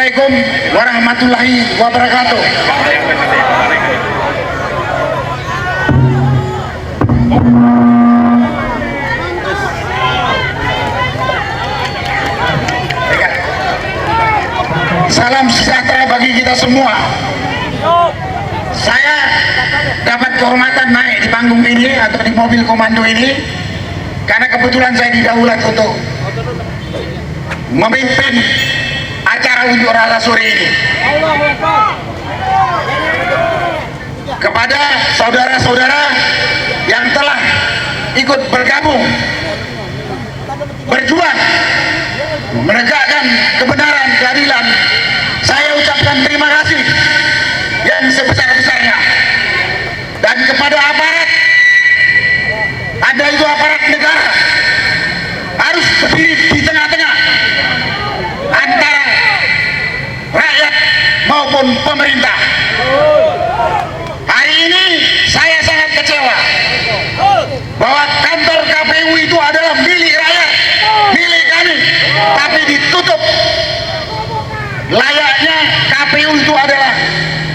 Assalamualaikum warahmatullahi wabarakatuh. Salam sejahtera bagi kita semua. Saya dapat kehormatan naik di panggung ini atau di mobil komando ini karena kebetulan saya didaulat untuk memimpin acara unjuk rasa sore ini. Kepada saudara-saudara yang telah ikut bergabung berjuang menegakkan kebenaran, keadilan, saya ucapkan terima kasih yang sebesar-besarnya. Dan kepada aparat, Anda itu aparat negara, harus berdiri di tengah-tengah antara rakyat maupun pemerintah. Hari ini saya sangat kecewa bahwa kantor KPU itu adalah milik rakyat, milik kami, tapi ditutup. Layaknya KPU itu adalah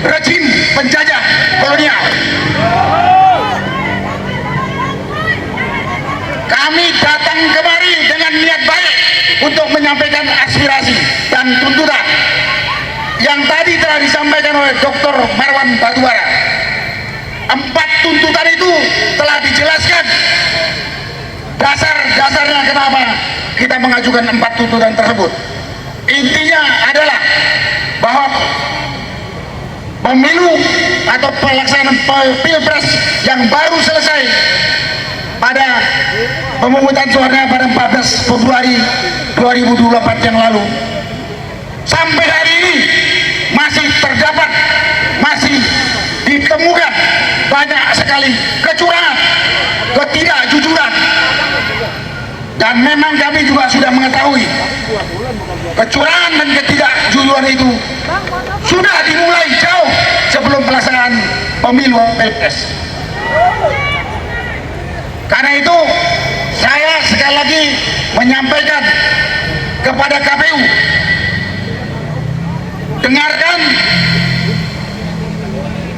rejim penjajah kolonial. Kami datang kemari dengan niat baik untuk menyampaikan aspirasi dan tuntutan yang tadi telah disampaikan oleh Dr. Marwan Batubara. 4 tuntutan itu telah dijelaskan dasar-dasarnya kenapa kita mengajukan 4 tuntutan tersebut. Intinya adalah bahwa pemilu atau pelaksanaan pilpres yang baru selesai pada pemungutan suara pada 14 Februari 2024 yang lalu sampai hari ini masih terdapat, masih ditemukan banyak sekali kecurangan, ketidakjujuran. Dan memang kami juga sudah mengetahui kecurangan dan ketidakjujuran itu sudah dimulai jauh sebelum pelaksanaan pemilu pilpres. Karena itu saya sekali lagi menyampaikan kepada KPU, dengarkan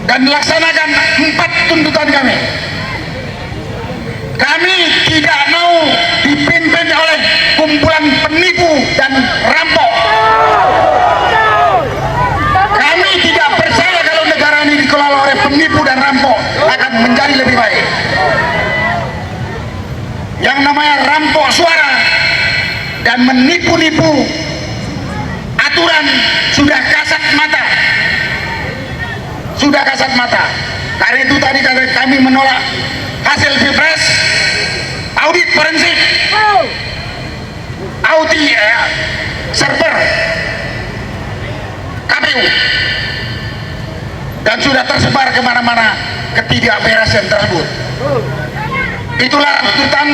dan laksanakan 4 tuntutan kami. Kami tidak mau dipimpin oleh kumpulan penipu dan rampok. Kami tidak percaya kalau negara ini dikelola oleh penipu dan rampok akan menjadi lebih baik. Yang namanya rampok suara dan menipu-nipu aturan sudah kasat mata. Sudah kasat mata. Karena itu tadi kami menolak hasil pilpres, audit forensik, audit server KPU, dan sudah tersebar kemana-mana ketidakberesan tersebut. Itulah tuntutan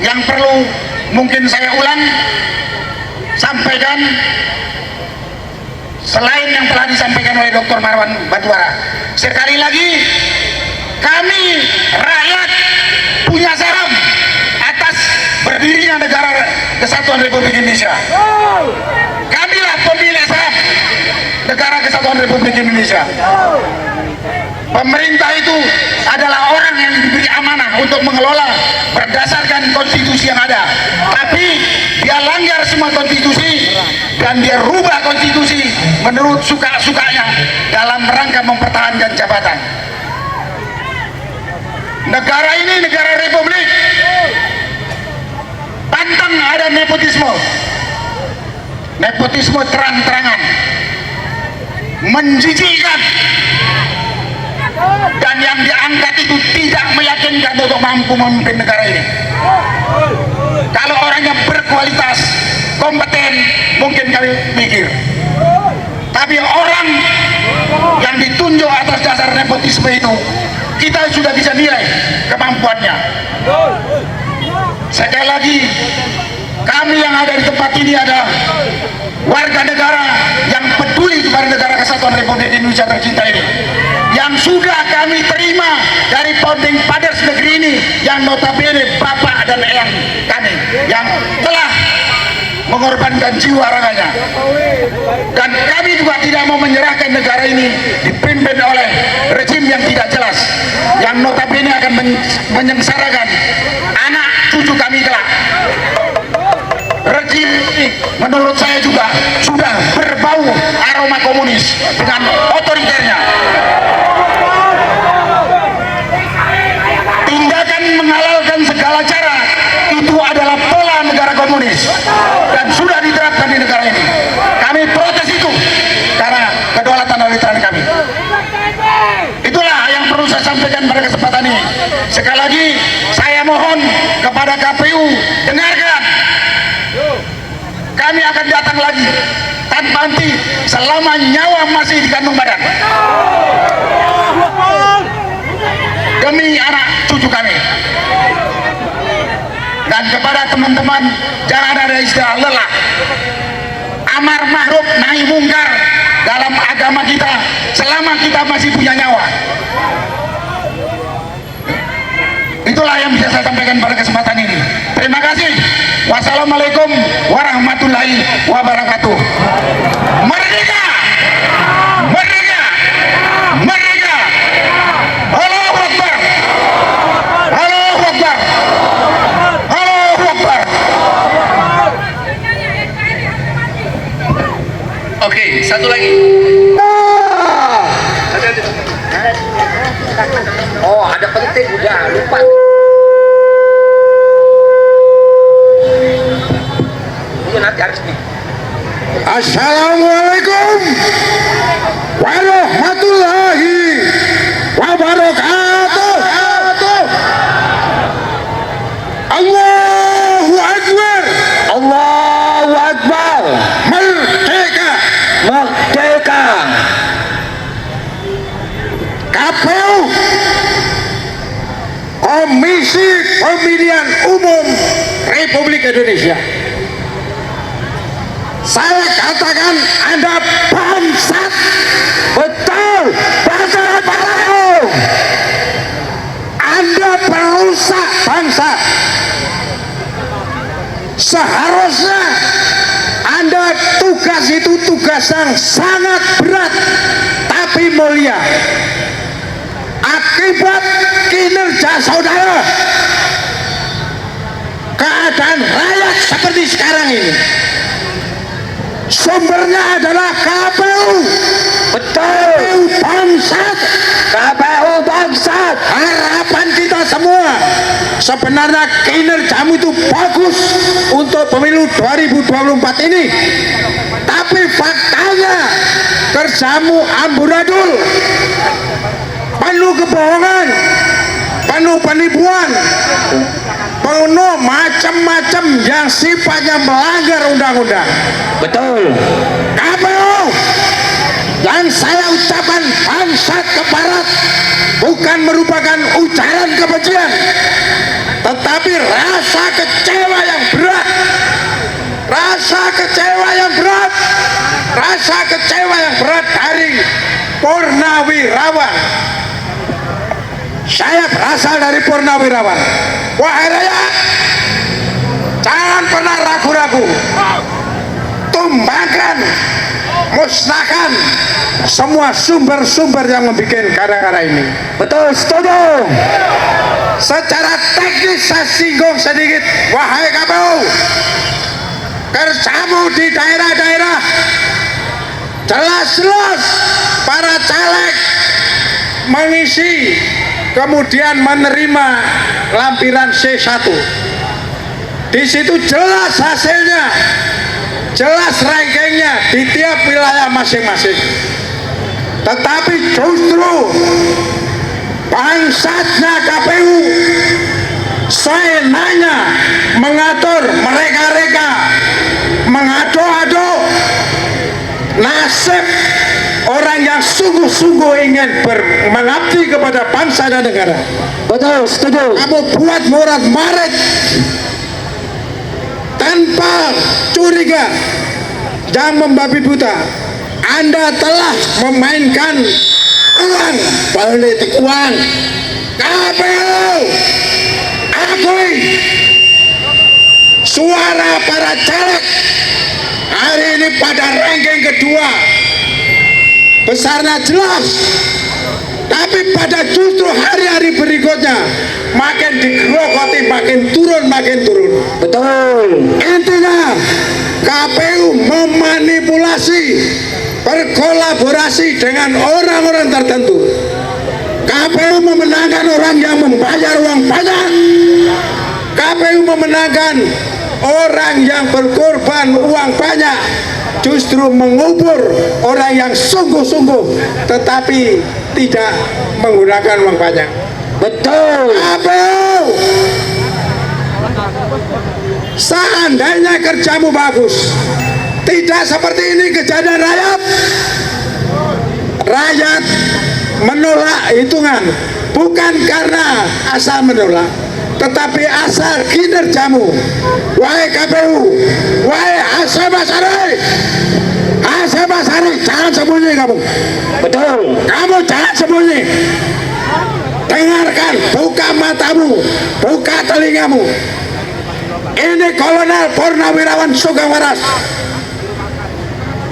yang perlu mungkin saya ulang sampaikan selain yang telah disampaikan oleh Dr. Marwan Batubara. Sekali lagi, kami rakyat punya saham atas berdirinya negara Kesatuan Republik Indonesia. Kamilah pemilik saham negara Kesatuan Republik Indonesia. Pemerintah itu adalah orang yang diberi amanah untuk mengelola berdasarkan konstitusi yang ada. Tapi dia langgar semua konstitusi dan dia rubah konstitusi menurut suka-sukanya dalam rangka mempertahankan jabatan. Negara ini negara republik. Pantang ada nepotisme. Nepotisme terang-terangan, menjijikkan, dan yang diangkat itu tidak meyakinkan untuk mampu memimpin negara ini. Kalau orangnya berkualitas, kompeten, mungkin kami mikir. Tapi orang yang ditunjuk atas dasar nepotisme itu, kita sudah bisa nilai kemampuannya. Sekali lagi, kami yang ada di tempat ini adalah warga negara yang peduli kepada negara Kesatuan Republik Indonesia tercinta ini, yang sudah kami terima dari founding fathers negeri ini, yang notabene bapak dan eyang kami, yang telah mengorbankan jiwa raganya. Dan kami juga tidak mau menyerahkan negara ini dipimpin oleh rezim yang tidak jelas, yang notabene akan menyengsarakan anak cucu kami kelak. Rezim ini menurut saya juga sudah berbau aroma komunis dengan otoriternya. Tindakan menghalalkan segala cara itu adalah pola negara komunis dan sudah diterapkan di negara ini. Kami protes itu karena kedaulatan dan netralitas kami. Itulah yang perlu saya sampaikan pada kesempatan ini. Sekali lagi saya mohon kepada KPU, dengarkan. Kami akan datang lagi tanpa henti selama nyawa masih di kandung badan, demi anak cucu kami. Dan kepada teman-teman, jangan ada istilah lelah. Amar ma'ruf nahi mungkar dalam agama kita selama kita masih punya nyawa. Itulah yang bisa saya sampaikan pada kesempatan ini. Terima kasih. Wassalamualaikum warahmatullahi wabarakatuh. Merdeka! Merdeka! Merdeka! Allahu Akbar! Allahu Akbar! Allahu Akbar! Oke, satu lagi. Oh, ada penting udah lupa. Ini nanti harus nih. Assalamualaikum warahmatullahi wabarakatuh. Allahu Akbar. Allahu Akbar. Merdeka. Merdeka. KPU, Komisi Pemilihan Umum Republik Indonesia. Saya katakan Anda bangsat. Betul. Bangsat parau. Anda perusak bangsa. Seharusnya Anda tugas itu tugas yang sangat berat tapi mulia. Akibat kinerja saudara, keadaan rakyat seperti sekarang ini sumbernya adalah KPU. Betul. KPU bangsat. KPU bangsat. Harapan kita semua sebenarnya kinerjamu itu bagus untuk pemilu 2024 ini, tapi faktanya kerjamu amburadul, penuh kebohongan, penuh penipuan, penuh macam-macam yang sifatnya melanggar undang-undang. Betul. KPU yang saya ucapkan bangsat ke barat bukan merupakan ujaran kebencian, tetapi rasa kecewa yang berat, rasa kecewa yang berat, rasa kecewa yang berat dari Purnawirawan. Saya berasal dari Purnawirawan. Wahai rakyat, jangan pernah ragu-ragu, tumbangkan, musnahkan semua sumber-sumber yang membuat gara-gara ini. Betul, setuju. Secara teknis saya singgung sedikit. Wahai KPU, kerjamu di daerah-daerah jelas-jelas para caleg mengisi kemudian menerima lampiran C1. Di situ jelas hasilnya, jelas rankingnya di tiap wilayah masing-masing. Tetapi justru bangsatnya KPU seenaknya mengatur mereka-reka, mengado-ado nasib orang yang sungguh-sungguh ingin mengabdi kepada bangsa dan negara. Betul, setuju. Kamu buat morat-marit tanpa curiga yang membabi buta. Anda telah memainkan uang, politik uang. KPU, akui suara para caleg pada ranking kedua besarnya jelas, tapi pada justru hari-hari berikutnya makin digerogoti, makin turun. Betul. Intinya KPU memanipulasi, berkolaborasi dengan orang-orang tertentu. KPU memenangkan orang yang membayar uang pajak. KPU memenangkan orang yang berkorban uang banyak, justru mengubur orang yang sungguh-sungguh tetapi tidak menggunakan uang banyak. Betul. KPU, seandainya kerjamu bagus, tidak seperti ini kejadian rakyat. Rakyat menolak hitungan bukan karena asal menolak, tetapi asal kinerjamu. Wahai KPU, wahai Hasyim Asyari, jangan sembunyi kamu. Betul. Kamu jangan sembunyi. Dengarkan, buka matamu, buka telingamu. Ini Kolonel Purnawirawan Sugeng Waras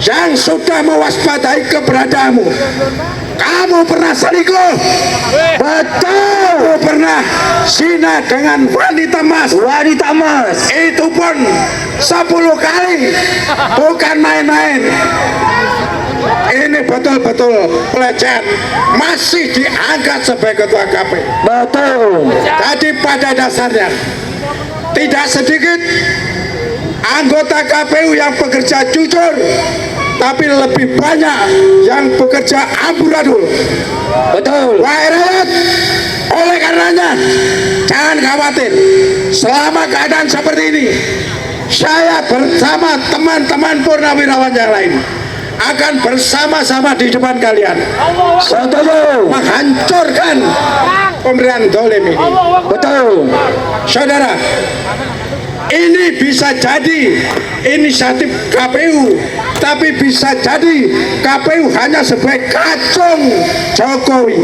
yang sudah mewaspadai keberadaanmu. Kamu pernah selingkuh? Betul. Kamu pernah zina dengan wanita mas? Wanita emas. Itu pun 10 kali, bukan main-main. Ini betul-betul pelecehan, masih diangkat sebagai ketua KPU. Betul. Jadi pada dasarnya tidak sedikit anggota KPU yang bekerja jujur, tapi lebih banyak yang bekerja amburadul. Betul. Wahai rakyat, oleh karenanya jangan khawatir. Selama keadaan seperti ini, saya bersama teman-teman purnawirawan yang lain akan bersama-sama di depan kalian Setuju. menghancurkan pemerintahan dolim ini. Betul. Saudara, ini bisa jadi inisiatif KPU, tapi bisa jadi KPU hanya sebagai kacung Jokowi.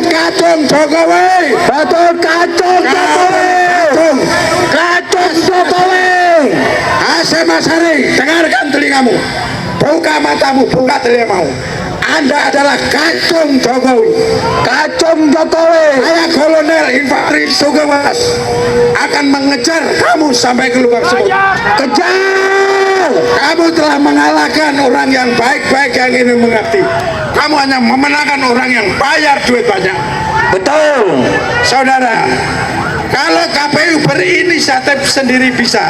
Kacung Jokowi. Betul. Kacung Jokowi. Kacung Jokowi. Hasyim Asyari, dengarkan telingamu, buka matamu, buka telingamu. Anda adalah kacung Jokowi. Kacung Jokowi. Saya Kolonel Infanteri Sugeng Waras akan mengejar kamu sampai ke lubang semut. Kejar. Kamu telah mengalahkan orang yang baik-baik yang ingin mengabdi. Kamu hanya memenangkan orang yang bayar duit banyak. Betul. Saudara, kalau KPU berinisiatif sendiri bisa,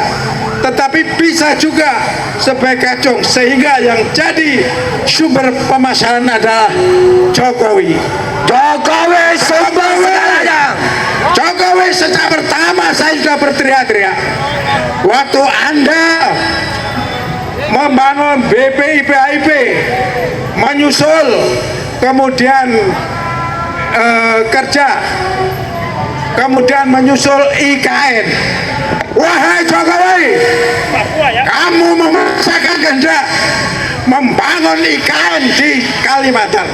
tetapi bisa juga sebagai kacung, sehingga yang jadi sumber permasalahan adalah Jokowi. Jokowi sumber segalanya. Jokowi sejak pertama saya sudah berteriak-teriak. Waktu Anda membangun BPIP, menyusul kemudian kerja, kemudian menyusul IKN. Wahai Jokowi, kamu memaksakan kehendak membangun IKN di Kalimantan.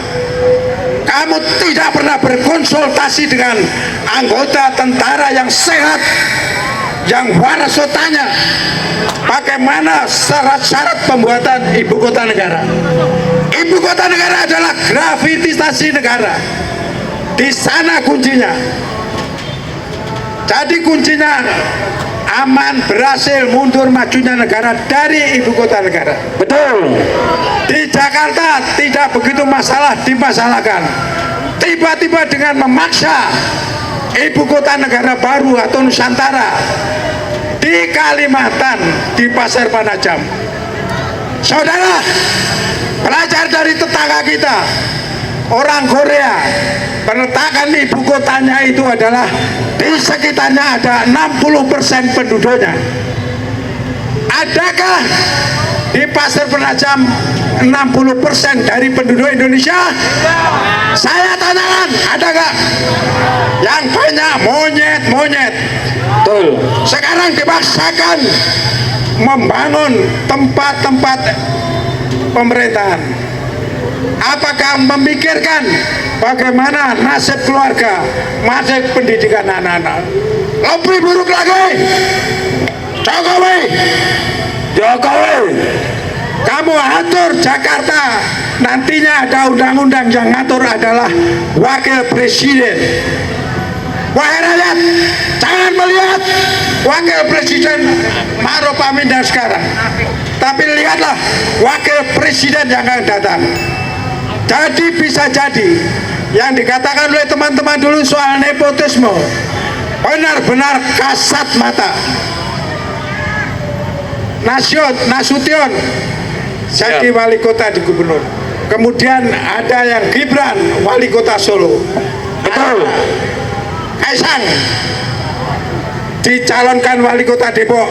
Kamu tidak pernah berkonsultasi dengan anggota tentara yang sehat, yang waras tanya bagaimana syarat-syarat pembuatan ibu kota negara. Ibu kota negara adalah gravitasi negara. Di sana kuncinya. Jadi kuncinya aman, berhasil mundur majunya negara dari ibu kota negara. Betul. Di Jakarta tidak begitu masalah dimasalahkan. Tiba-tiba dengan memaksa ibu kota negara baru atau Nusantara di Kalimantan, di Pasir Panajam. Saudara, belajar dari tetangga kita, orang Korea. Penetakan ibu kotanya itu adalah di sekitarnya ada 60% penduduknya. Adakah di Pasir Penajam 60% dari penduduk Indonesia? Saya tanyakan, ada nggak? Yang banyak monyet-monyet. Betul. Sekarang dipaksakan membangun tempat-tempat pemerintahan. Apakah memikirkan bagaimana nasib keluarga, nasib pendidikan anak-anak? Lebih buruk lagi, Jokowi mau atur Jakarta, nantinya ada undang-undang yang ngatur adalah wakil presiden. Wahai rakyat, jangan melihat wakil presiden Ma'ruf Amin dan sekarang, tapi lihatlah wakil presiden yang akan datang. Jadi bisa jadi yang dikatakan oleh teman-teman dulu soal nepotisme benar-benar kasat mata. Nasution jadi wali kota di gubernur, kemudian ada yang Gibran wali kota Solo, Betul. Kaisang dicalonkan wali kota Depok,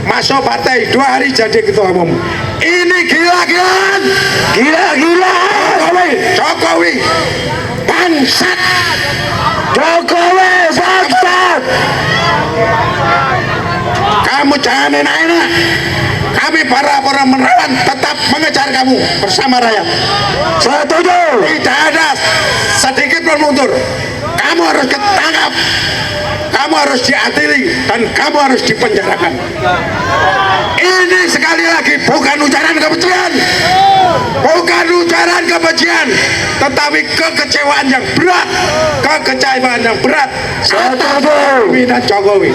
masuk partai 2 hari jadi ketua umum. Ini gila-gilaan, Gila-gilaan. Jokowi bangsat. Jokowi bangsat. Kamu jangan enak-enak. Kami para menelan tetap mengejar kamu bersama rakyat. Setuju. Tidak ada sedikit pun mundur. Kamu harus ketangkap, kamu harus diadili, dan kamu harus dipenjarakan. Ini sekali lagi bukan ujaran kebencian, bukan ujaran kebencian, tetapi kekecewaan yang berat, kekecewaan yang berat atas Jokowi dan Jokowi.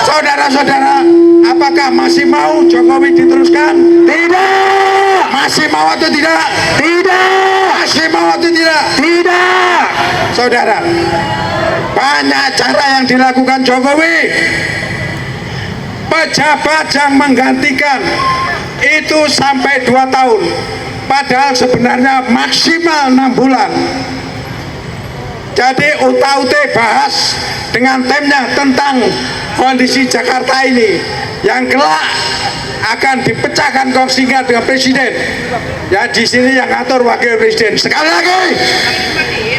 Saudara-saudara, apakah masih mau Jokowi diteruskan? Tidak. Masih mau atau tidak? Tidak. Masih mau atau tidak? Tidak. Saudara, banyak cara yang dilakukan Jokowi. Pejabat yang menggantikan itu sampai 2 tahun, padahal sebenarnya maksimal 6 bulan. Jadi UT bahas dengan timnya tentang kondisi Jakarta ini yang kelak akan dipecahkan kongsinya dengan presiden. Ya di sini yang ngatur wakil presiden. Sekali lagi,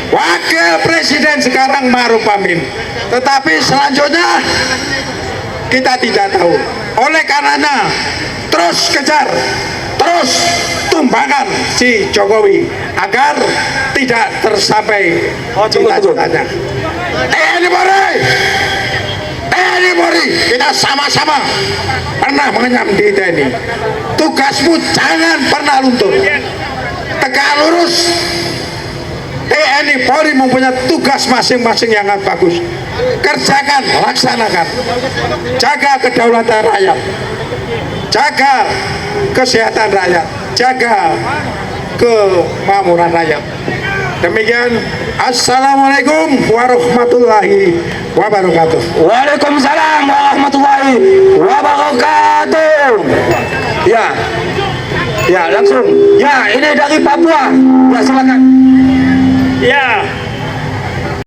wakil presiden sekarang Ma'ruf Amin. Tetapi selanjutnya kita tidak tahu. Oleh karenanya terus kejar, terus tumbangkan si Jokowi agar tidak tersampai cita-citanya. TNI Polri, kita sama-sama pernah mengenyam di TNI. Tugasmu jangan pernah luntur, tegak lurus. TNI Polri mempunyai tugas masing-masing yang sangat bagus. Kerjakan, laksanakan. Jaga kedaulatan rakyat, jaga kesehatan rakyat, jaga kemakmuran rakyat. Demikian, assalamualaikum warahmatullahi wabarakatuh. Waalaikumsalam warahmatullahi wabarakatuh. Ya langsung. Ya, ini dari Papua. Ya silakan. Ya,